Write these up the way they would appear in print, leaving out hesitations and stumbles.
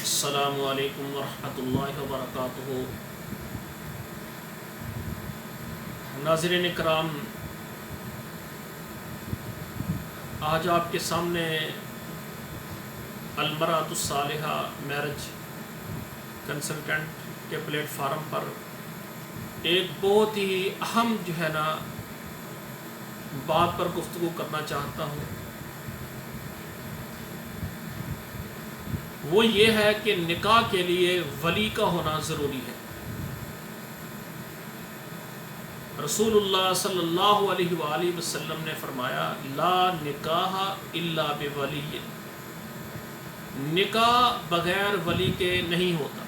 السلام علیکم ورحمۃ اللہ وبرکاتہ۔ ناظرین کرام، آج آپ کے سامنے المرأۃ الصالحہ میرج کنسلٹنٹ کے پلیٹ فارم پر ایک بہت ہی اہم بات پر گفتگو کرنا چاہتا ہوں۔ وہ یہ ہے کہ نکاح کے لیے ولی کا ہونا ضروری ہے۔ رسول اللہ صلی اللہ علیہ وآلہ وسلم نے فرمایا لا نکاح الا بولی، نکاح بغیر ولی کے نہیں ہوتا۔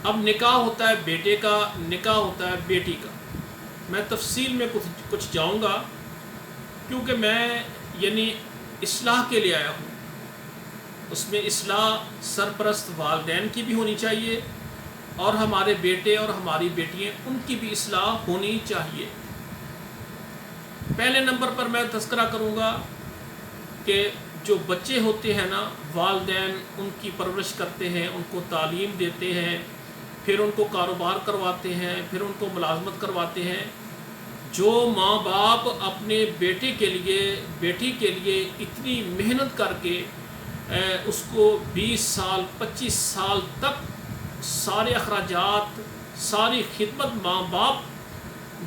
اب نکاح ہوتا ہے بیٹے کا، نکاح ہوتا ہے بیٹی کا۔ میں تفصیل میں کچھ جاؤں گا، کیونکہ میں اصلاح کے لیے آیا ہوں۔ اس میں اصلاح سرپرست والدین کی بھی ہونی چاہیے، اور ہمارے بیٹے اور ہماری بیٹیاں ان کی بھی اصلاح ہونی چاہیے۔ پہلے نمبر پر میں تذکرہ کروں گا کہ جو بچے ہوتے ہیں نا، والدین ان کی پرورش کرتے ہیں، ان کو تعلیم دیتے ہیں، پھر ان کو کاروبار کرواتے ہیں، پھر ان کو ملازمت کرواتے ہیں۔ جو ماں باپ اپنے بیٹے کے لیے بیٹی کے لیے اتنی محنت کر کے اس کو 20 سال 25 سال تک سارے اخراجات، ساری خدمت ماں باپ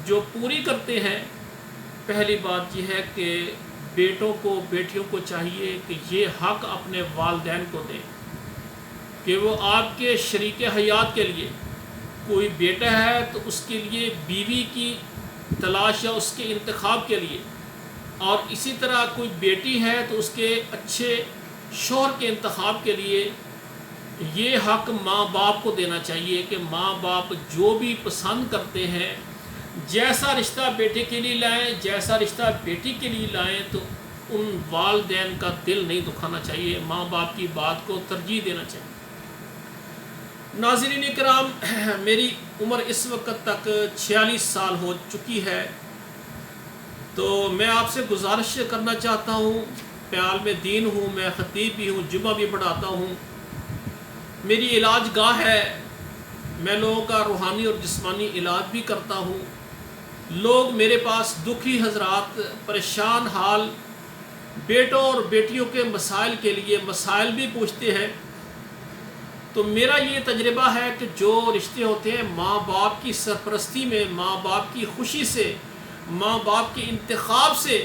جو پوری کرتے ہیں، پہلی بات یہ ہے کہ بیٹوں کو بیٹیوں کو چاہیے کہ یہ حق اپنے والدین کو دیں کہ وہ آپ کے شریک حیات کے لیے، کوئی بیٹا ہے تو اس کے لیے بیوی کی تلاش یا اس کے انتخاب کے لیے، اور اسی طرح کوئی بیٹی ہے تو اس کے اچھے شوہر کے انتخاب کے لیے یہ حق ماں باپ کو دینا چاہیے کہ ماں باپ جو بھی پسند کرتے ہیں، جیسا رشتہ بیٹے کے لیے لائیں، جیسا رشتہ بیٹی کے لیے لائیں، تو ان والدین کا دل نہیں دکھانا چاہیے، ماں باپ کی بات کو ترجیح دینا چاہیے۔ ناظرین کرام، میری عمر اس وقت تک 46 سال ہو چکی ہے، تو میں آپ سے گزارش کرنا چاہتا ہوں، میں عالم دین ہوں، میں خطیب بھی ہوں، جمعہ بھی پڑھاتا ہوں، میری علاج گاہ ہے، میں لوگوں کا روحانی اور جسمانی علاج بھی کرتا ہوں۔ لوگ میرے پاس دکھی حضرات، پریشان حال بیٹوں اور بیٹیوں کے مسائل کے لیے مسائل بھی پوچھتے ہیں، تو میرا یہ تجربہ ہے کہ جو رشتے ہوتے ہیں ماں باپ کی سرپرستی میں، ماں باپ کی خوشی سے، ماں باپ کے انتخاب سے،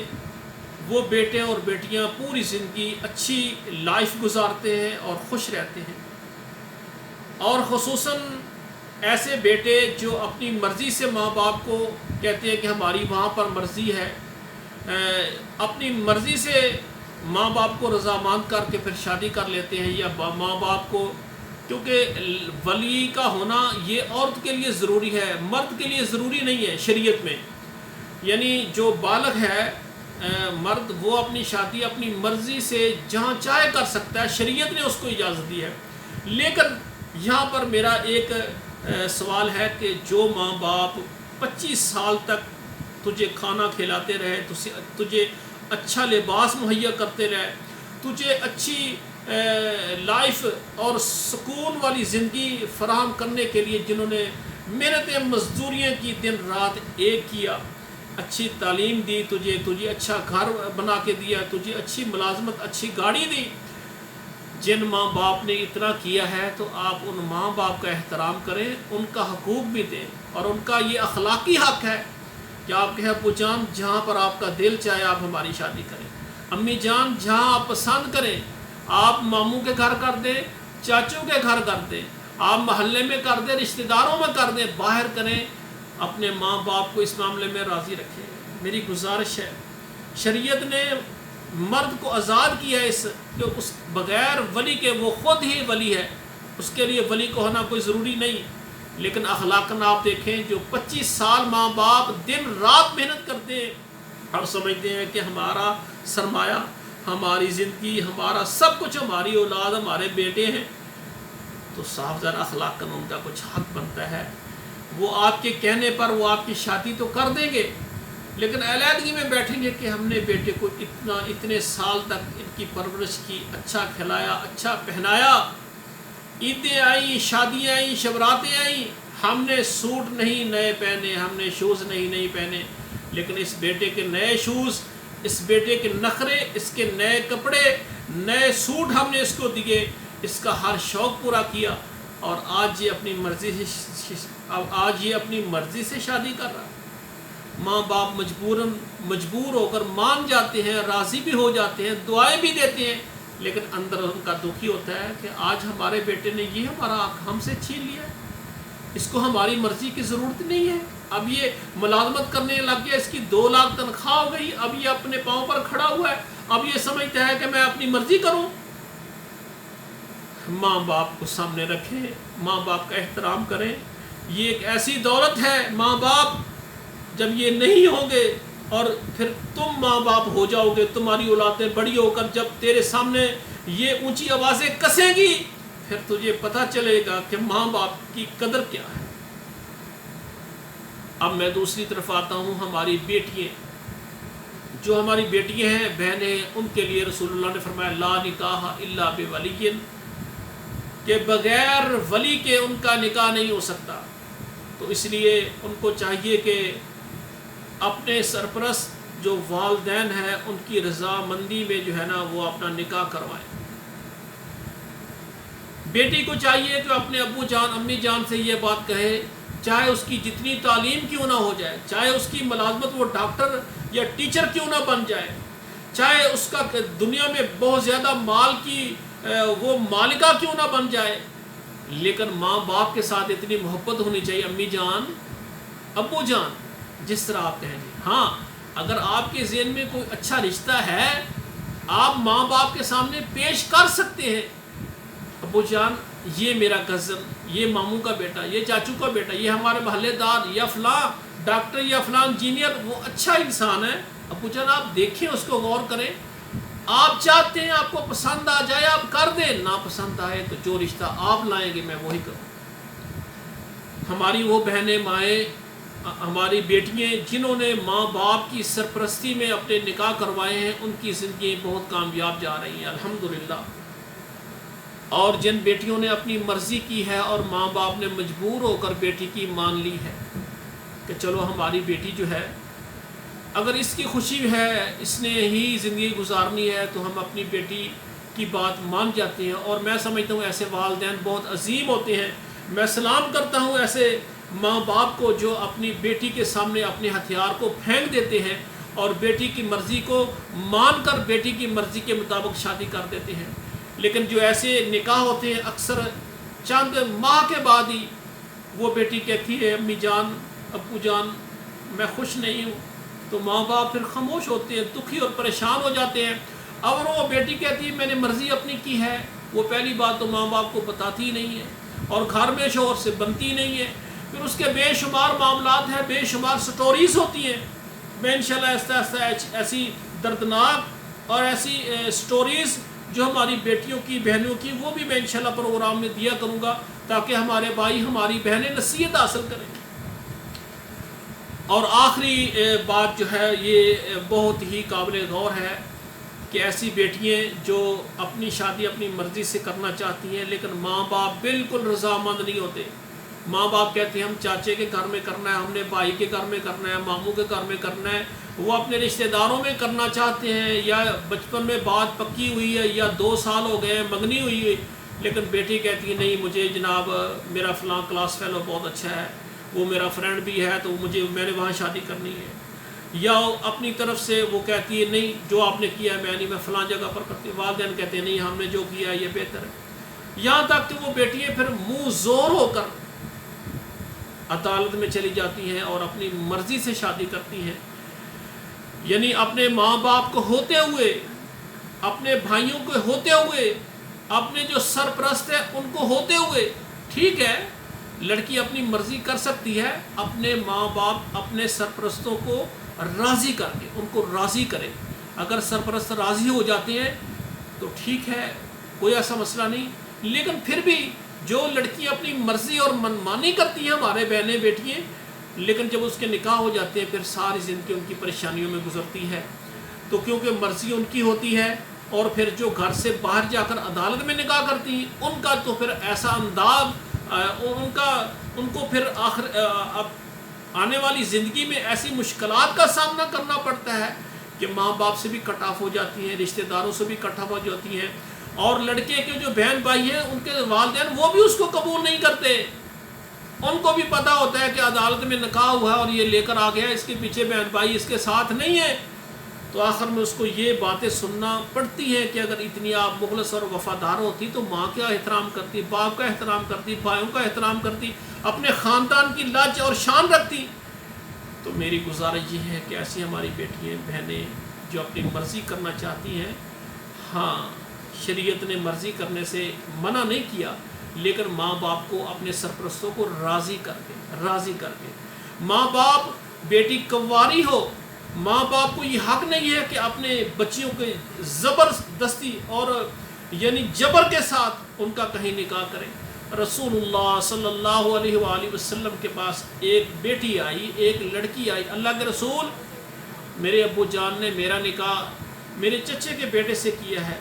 وہ بیٹے اور بیٹیاں پوری زندگی اچھی لائف گزارتے ہیں اور خوش رہتے ہیں۔ اور خصوصاً ایسے بیٹے جو اپنی مرضی سے ماں باپ کو کہتے ہیں کہ ہماری وہاں پر مرضی ہے، اپنی مرضی سے ماں باپ کو رضامند کر کے پھر شادی کر لیتے ہیں، یا ماں باپ کو، کیونکہ ولی کا ہونا یہ عورت کے لیے ضروری ہے، مرد کے لیے ضروری نہیں ہے شریعت میں۔ جو بالغ ہے مرد، وہ اپنی شادی اپنی مرضی سے جہاں چاہے کر سکتا ہے، شریعت نے اس کو اجازت دی ہے۔ لیکن یہاں پر میرا ایک سوال ہے کہ جو ماں باپ 25 سال تک تجھے کھانا کھلاتے رہے، تجھے اچھا لباس مہیا کرتے رہے، تجھے اچھی لائف اور سکون والی زندگی فراہم کرنے کے لیے جنہوں نے محنتیں مزدوریاں کی، دن رات ایک کیا، اچھی تعلیم دی، تجھے اچھا گھر بنا کے دیا، تجھے اچھی ملازمت، اچھی گاڑی دی، جن ماں باپ نے اتنا کیا ہے، تو آپ ان ماں باپ کا احترام کریں، ان کا حقوق بھی دیں، اور ان کا یہ اخلاقی حق ہے کہ آپ کہیں ابو جان جہاں پر آپ کا دل چاہے آپ ہماری شادی کریں، امی جان جہاں آپ پسند کریں، آپ ماموں کے گھر کر دیں، چاچوں کے گھر کر دیں، آپ محلے میں کر دیں، رشتہ داروں میں کر دیں، باہر کریں، اپنے ماں باپ کو اس معاملے میں راضی رکھیں۔ میری گزارش ہے، شریعت نے مرد کو آزاد کیا ہے کہ اس بغیر ولی کے، وہ خود ہی ولی ہے، اس کے لیے ولی کو ہونا کوئی ضروری نہیں، لیکن اخلاقاً آپ دیکھیں جو 25 سال ماں باپ دن رات محنت کرتے ہیں اور سمجھتے ہیں کہ ہمارا سرمایہ، ہماری زندگی، ہمارا سب کچھ، ہماری اولاد، ہمارے بیٹے ہیں، تو صاف ذرا اخلاقاً ان کا کچھ حق بنتا ہے۔ وہ آپ کے کہنے پر وہ آپ کی شادی تو کر دیں گے، لیکن علیحدگی میں بیٹھیں گے کہ ہم نے بیٹے کو اتنے سال تک ان کی پرورش کی، اچھا کھلایا، اچھا پہنایا، عیدیں آئیں، شادیاں آئیں، شبراتیں آئیں، ہم نے سوٹ نہیں نئے پہنے، ہم نے شوز نہیں پہنے، لیکن اس بیٹے کے نئے شوز، اس بیٹے کے نخرے، اس کے نئے کپڑے، نئے سوٹ ہم نے اس کو دیے، اس کا ہر شوق پورا کیا، اور آج یہ اپنی مرضی سے شادی کر رہا ہے۔ ماں باپ مجبور ہو کر مان جاتے ہیں، راضی بھی ہو جاتے ہیں، دعائیں بھی دیتے ہیں، لیکن اندر ان کا دکھی ہوتا ہے کہ آج ہمارے بیٹے نے یہ ہمارا حق ہم سے چھین لیا ہے، اس کو ہماری مرضی کی ضرورت نہیں ہے، اب یہ ملازمت کرنے لگ گیا، اس کی 2 لاکھ تنخواہ ہو گئی، اب یہ اپنے پاؤں پر کھڑا ہوا ہے، اب یہ سمجھتا ہے کہ میں اپنی مرضی کروں۔ ماں باپ کو سامنے رکھیں، ماں باپ کا احترام کریں، یہ ایک ایسی دولت ہے، ماں باپ جب یہ نہیں ہوں گے اور پھر تم ماں باپ ہو جاؤ گے، تمہاری اولادیں بڑی ہو کر جب تیرے سامنے یہ اونچی آوازیں کسیں گی، پھر تجھے پتہ چلے گا کہ ماں باپ کی قدر کیا ہے۔ اب میں دوسری طرف آتا ہوں، ہماری بیٹیاں، جو ہماری بیٹیاں ہیں، بہنیں، ان کے لیے رسول اللہ نے فرمایا لا نکاح الا بولی، کہ بغیر ولی کے ان کا نکاح نہیں ہو سکتا۔ تو اس لیے ان کو چاہیے کہ اپنے سرپرست جو والدین ہیں ان کی رضامندی میں جو ہے نا وہ اپنا نکاح کروائیں۔ بیٹی کو چاہیے کہ اپنے ابو جان امی جان سے یہ بات کہے، چاہے اس کی جتنی تعلیم کیوں نہ ہو جائے، چاہے اس کی ملازمت وہ ڈاکٹر یا ٹیچر کیوں نہ بن جائے، چاہے اس کا دنیا میں بہت زیادہ مال کی وہ مالکہ کیوں نہ بن جائے، لیکن ماں باپ کے ساتھ اتنی محبت ہونی چاہیے، امی جان ابو جان جس طرح آپ کہیں گے۔ ہاں اگر آپ کے ذہن میں کوئی اچھا رشتہ ہے، آپ ماں باپ کے سامنے پیش کر سکتے ہیں، ابو جان یہ میرا کزن، یہ ماموں کا بیٹا، یہ چاچو کا بیٹا، یہ ہمارے محلے دار، یا فلاں ڈاکٹر یا فلاں انجینئر، وہ اچھا انسان ہے، ابو جان آپ دیکھیں، اس کو غور کریں، آپ چاہتے ہیں آپ کو پسند آ جائے آپ کر دیں، نہ پسند آئے تو جو رشتہ آپ لائیں گے میں وہی کروں۔ ہماری وہ بہنیں، مائیں، ہماری بیٹیاں جنہوں نے ماں باپ کی سرپرستی میں اپنے نکاح کروائے ہیں، ان کی زندگی بہت کامیاب جا رہی ہیں الحمدللہ۔ اور جن بیٹیوں نے اپنی مرضی کی ہے اور ماں باپ نے مجبور ہو کر بیٹی کی مان لی ہے کہ چلو ہماری بیٹی جو ہے، اگر اس کی خوشی ہے، اس نے ہی زندگی گزارنی ہے، تو ہم اپنی بیٹی کی بات مان جاتے ہیں۔ اور میں سمجھتا ہوں ایسے والدین بہت عظیم ہوتے ہیں، میں سلام کرتا ہوں ایسے ماں باپ کو جو اپنی بیٹی کے سامنے اپنے ہتھیار کو پھینک دیتے ہیں اور بیٹی کی مرضی کو مان کر بیٹی کی مرضی کے مطابق شادی کر دیتے ہیں۔ لیکن جو ایسے نکاح ہوتے ہیں، اکثر چند ماہ کے بعد ہی وہ بیٹی کہتی ہے امی جان ابو جان میں خوش نہیں ہوں، تو ماں باپ پھر خاموش ہوتے ہیں، دکھی اور پریشان ہو جاتے ہیں۔ اور وہ بیٹی کہتی ہے میں نے مرضی اپنی کی ہے، وہ پہلی بات تو ماں باپ کو بتاتی ہی نہیں ہے اور گھر میں شوہر سے بنتی نہیں ہے، پھر اس کے بے شمار معاملات ہیں، بے شمار سٹوریز ہوتی ہیں۔ میں انشاءاللہ آہستہ آہستہ ایسی دردناک اور ایسی سٹوریز جو ہماری بیٹیوں کی، بہنوں کی، وہ بھی میں انشاءاللہ پروگرام میں دیا کروں گا تاکہ ہمارے بھائی ہماری بہنیں نصیحت حاصل کریں۔ اور آخری بات جو ہے یہ بہت ہی قابل غور ہے کہ ایسی بیٹیاں جو اپنی شادی اپنی مرضی سے کرنا چاہتی ہیں لیکن ماں باپ بالکل رضامند نہیں ہوتے۔ ماں باپ کہتے ہیں ہم چاچے کے گھر میں کرنا ہے، ہم نے بھائی کے گھر میں کرنا ہے، ماموں کے گھر میں کرنا ہے، وہ اپنے رشتہ داروں میں کرنا چاہتے ہیں، یا بچپن میں بات پکی ہوئی ہے یا 2 سال ہو گئے منگنی ہوئی ہے، لیکن بیٹی کہتی ہے نہیں مجھے جناب میرا فلاں کلاس فیلو بہت اچھا ہے، وہ میرا فرینڈ بھی ہے تو میں نے وہاں شادی کرنی ہے، یا اپنی طرف سے وہ کہتی ہے نہیں جو آپ نے کیا ہے میں فلاں جگہ پر کرتی، والدین کہتے ہیں نہیں ہم نے جو کیا ہے یہ بہتر ہے، یہاں تک کہ وہ بیٹیاں پھر منہ زور ہو کر عدالت میں چلی جاتی ہیں اور اپنی مرضی سے شادی کرتی ہیں، یعنی اپنے ماں باپ کو ہوتے ہوئے، اپنے بھائیوں کو ہوتے ہوئے، اپنے جو سرپرست ہیں ان کو ہوتے ہوئے۔ ٹھیک ہے لڑکی اپنی مرضی کر سکتی ہے، اپنے ماں باپ اپنے سرپرستوں کو راضی کر کے ان کو راضی کرے، اگر سرپرست راضی ہو جاتے ہیں تو ٹھیک ہے کوئی ایسا مسئلہ نہیں، لیکن پھر بھی جو لڑکیاں اپنی مرضی اور منمانی کرتی ہیں ہمارے بہنیں بیٹیاں، لیکن جب اس کے نکاح ہو جاتے ہیں پھر ساری زندگی ان کی پریشانیوں میں گزرتی ہے. تو کیونکہ مرضی ان کی ہوتی ہے، اور پھر جو گھر سے باہر جا کر عدالت میں نکاح کرتی ہیں ان کا تو پھر ایسا انداز ان کو پھر اب آنے والی زندگی میں ایسی مشکلات کا سامنا کرنا پڑتا ہے کہ ماں باپ سے بھی کٹ آف ہو جاتی ہیں، رشتہ داروں سے بھی کٹ آف ہو جاتی ہیں، اور لڑکے کے جو بہن بھائی ہیں ان کے والدین وہ بھی اس کو قبول نہیں کرتے. ان کو بھی پتہ ہوتا ہے کہ عدالت میں نکاح ہوا ہے اور یہ لے کر آ گیا، اس کے پیچھے بہن بھائی اس کے ساتھ نہیں ہے. تو آخر میں اس کو یہ باتیں سننا پڑتی ہیں کہ اگر اتنی آپ مخلص اور وفادار ہوتی تو ماں کا احترام کرتی، باپ کا احترام کرتی، بھائیوں کا احترام کرتی، اپنے خاندان کی لاج اور شان رکھتی. تو میری گزارش یہ ہے کہ ایسی ہماری بیٹیاں بہنیں جو اپنی مرضی کرنا چاہتی ہیں، ہاں شریعت نے مرضی کرنے سے منع نہیں کیا، لیکن ماں باپ کو اپنے سرپرستوں کو راضی کر کے ماں باپ بیٹی کنواری ہو، ماں باپ کو یہ حق نہیں ہے کہ اپنے بچیوں کے زبردستی اور یعنی جبر کے ساتھ ان کا کہیں نکاح کریں. رسول اللہ صلی اللہ علیہ وآلہ وسلم کے پاس ایک بیٹی آئی، ایک لڑکی آئی. اللہ کے رسول، میرے ابو جان نے میرا نکاح میرے چچے کے بیٹے سے کیا ہے.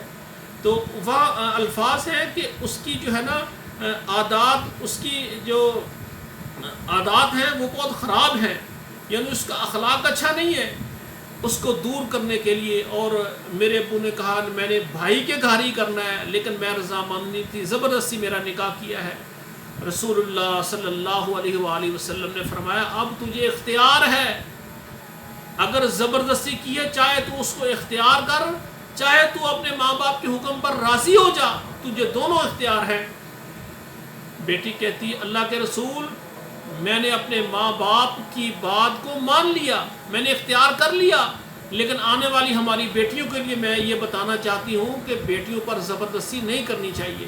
تو وہاں الفاظ ہیں کہ اس کی جو ہے نا عادات، اس کی جو عادات ہیں وہ بہت خراب ہیں، یعنی اس کا اخلاق اچھا نہیں ہے. اس کو دور کرنے کے لیے، اور میرے ابو نے کہا میں نے بھائی کے گھر ہی کرنا ہے، لیکن میں رضامند نہیں تھی، زبردستی میرا نکاح کیا ہے. رسول اللہ صلی اللہ علیہ وآلہ وسلم نے فرمایا اب تجھے اختیار ہے، اگر زبردستی کی ہے چاہے تو اس کو اختیار کر، چاہے تو اپنے ماں باپ کے حکم پر راضی ہو جا، تجھے دونوں اختیار ہیں. بیٹی کہتی اللہ کے رسول، میں نے اپنے ماں باپ کی بات کو مان لیا، میں نے اختیار کر لیا، لیکن آنے والی ہماری بیٹیوں کے لیے میں یہ بتانا چاہتی ہوں کہ بیٹیوں پر زبردستی نہیں کرنی چاہیے.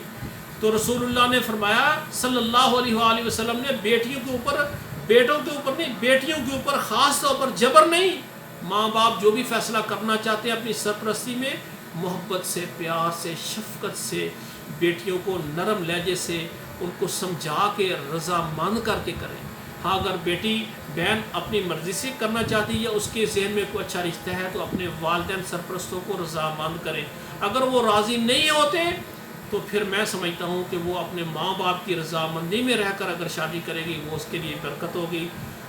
تو رسول اللہ نے فرمایا صلی اللہ علیہ وآلہ وسلم نے بیٹیوں کے اوپر، بیٹوں کے اوپر نہیں، بیٹیوں کے اوپر خاص طور پر جبر نہیں. ماں باپ جو بھی فیصلہ کرنا چاہتے ہیں اپنی سرپرستی میں محبت سے، پیار سے، شفقت سے، بیٹیوں کو نرم لہجے سے ان کو سمجھا کے رضامند کر کے کریں. ہاں اگر بیٹی بہن اپنی مرضی سے کرنا چاہتی ہے یا اس کے ذہن میں کوئی اچھا رشتہ ہے تو اپنے والدین سرپرستوں کو رضامند کریں. اگر وہ راضی نہیں ہوتے تو پھر میں سمجھتا ہوں کہ وہ اپنے ماں باپ کی رضامندی میں رہ کر اگر شادی کرے گی وہ اس کے لیے برکت ہوگی.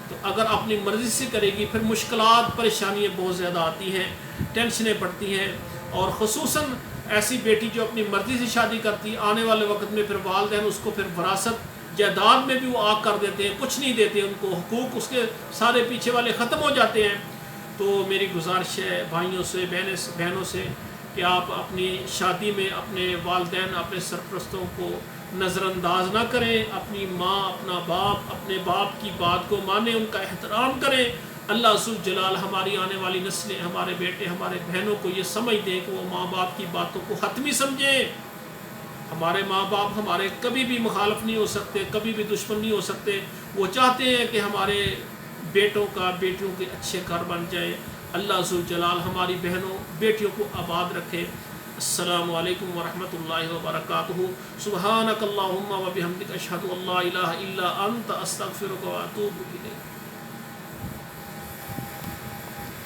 تو اگر اپنی مرضی سے کرے گی پھر مشکلات، پریشانیاں بہت زیادہ آتی ہیں، ٹینشنیں پڑتی ہیں. اور خصوصاً ایسی بیٹی جو اپنی مرضی سے شادی کرتی، آنے والے وقت میں پھر والدین اس کو پھر وراثت جائیداد میں بھی وہ آگ کر دیتے ہیں، کچھ نہیں دیتے ان کو، حقوق اس کے سارے پیچھے والے ختم ہو جاتے ہیں. تو میری گزارش ہے بھائیوں سے، بہنوں سے کہ آپ اپنی شادی میں اپنے والدین، اپنے سرپرستوں کو نظر انداز نہ کریں. اپنی ماں، اپنا باپ، اپنے باپ کی بات کو مانیں، ان کا احترام کریں. اللہ ذوالجلال ہماری آنے والی نسلیں، ہمارے بیٹے، ہمارے بہنوں کو یہ سمجھ دیں کہ وہ ماں باپ کی باتوں کو حتمی سمجھیں. ہمارے ماں باپ ہمارے کبھی بھی مخالف نہیں ہو سکتے، کبھی بھی دشمن نہیں ہو سکتے. وہ چاہتے ہیں کہ ہمارے بیٹوں کا، بیٹیوں کے اچھے گھر بن جائیں. اللہ ذوالجلال ہماری بہنوں، بیٹیوں کو آباد رکھے. السلام علیکم ورحمۃ اللہ وبرکاتہ. سبحانک اللہم و بحمدک، اشہد ان لا الہ الا انت، استغفرک و اتوب الیک.